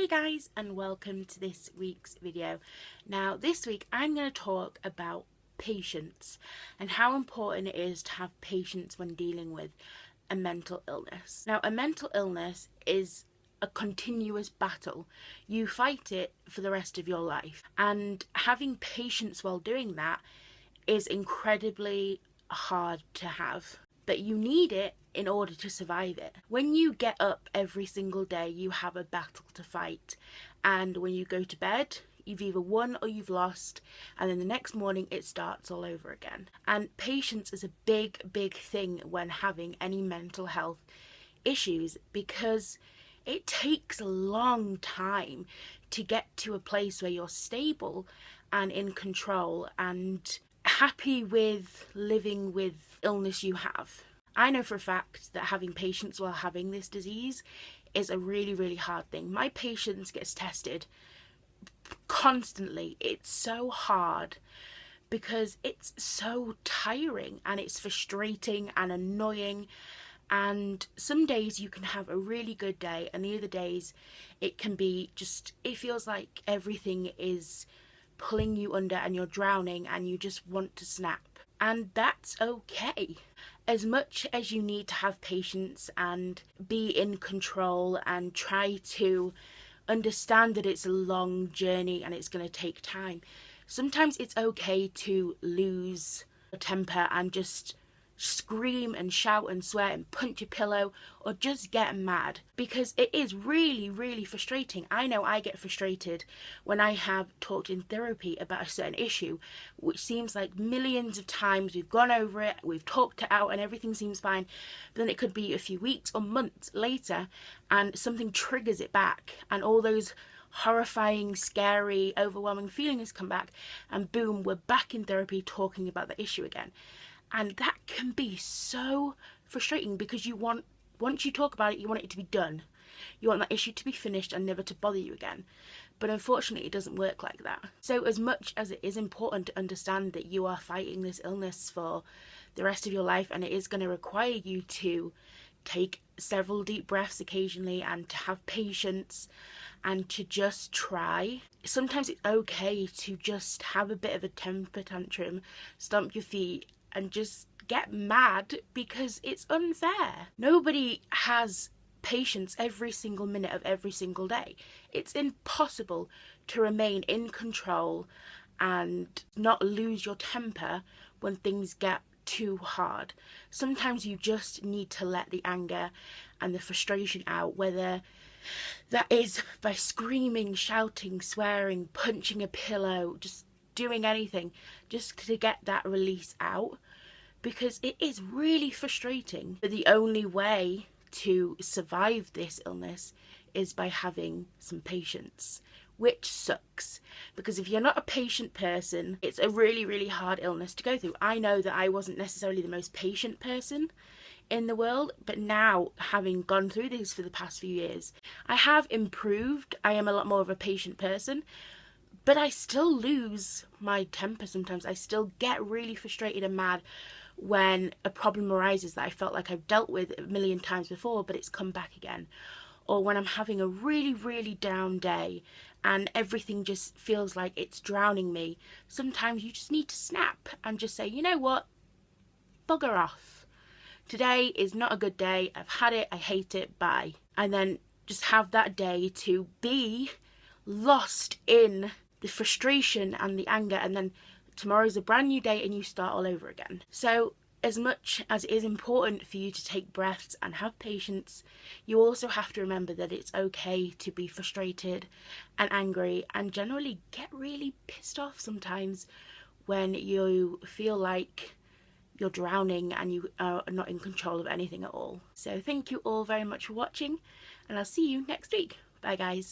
Hey guys, and welcome to this week's video. Now this week I'm going to talk about patience and how important it is to have patience when dealing with a mental illness. Now a mental illness is a continuous battle. You fight it for the rest of your life, and having patience while doing that is incredibly hard to have, but you need it in order to survive it. When you get up every single day, you have a battle to fight, and when you go to bed, you've either won or you've lost, and then the next morning it starts all over again. And patience is a big thing when having any mental health issues, because it takes a long time to get to a place where you're stable and in control and happy with living with illness you have. I know for a fact that having patience while having this disease is a really hard thing. My patience gets tested constantly. It's so hard because it's so tiring and it's frustrating and annoying, and some days you can have a really good day and the other days it can be just, it feels like everything is pulling you under and you're drowning and you just want to snap. And that's okay. As much as you need to have patience and be in control and try to understand that it's a long journey and it's going to take time, sometimes it's okay to lose your temper and just scream and shout and swear and punch your pillow or just get mad, because it is really frustrating. I know I get frustrated when I have talked in therapy about a certain issue, which seems like millions of times we've gone over it, we've talked it out and everything seems fine, but then it could be a few weeks or months later and something triggers it back and all those horrifying, scary, overwhelming feelings come back, and boom, we're back in therapy talking about the issue again. And that can be so frustrating because you want, once you talk about it, you want it to be done. You want that issue to be finished and never to bother you again. But unfortunately, it doesn't work like that. So as much as it is important to understand that you are fighting this illness for the rest of your life, and it is going to require you to take several deep breaths occasionally and to have patience and to just try, sometimes it's okay to just have a bit of a temper tantrum, stomp your feet, and just get mad because it's unfair. Nobody has patience every single minute of every single day. It's impossible to remain in control and not lose your temper when things get too hard. Sometimes you just need to let the anger and the frustration out, whether that is by screaming, shouting, swearing, punching a pillow, just doing anything just to get that release out, because it is really frustrating. But the only way to survive this illness is by having some patience, which sucks, because if you're not a patient person, it's a really hard illness to go through. I know that I wasn't necessarily the most patient person in the world, but now, having gone through this for the past few years, I have improved. I am a lot more of a patient person, but I still lose my temper sometimes. I still get really frustrated and mad when a problem arises that I felt like I've dealt with a million times before, but it's come back again. Or when I'm having a really down day and everything just feels like it's drowning me. Sometimes you just need to snap and just say, you know what, bugger off. Today is not a good day. I've had it, I hate it, bye. And then just have that day to be lost in the frustration and the anger, and then tomorrow's a brand new day and you start all over again. So as much as it is important for you to take breaths and have patience, you also have to remember that it's okay to be frustrated and angry and generally get really pissed off sometimes when you feel like you're drowning and you are not in control of anything at all. So thank you all very much for watching, and I'll see you next week. Bye guys.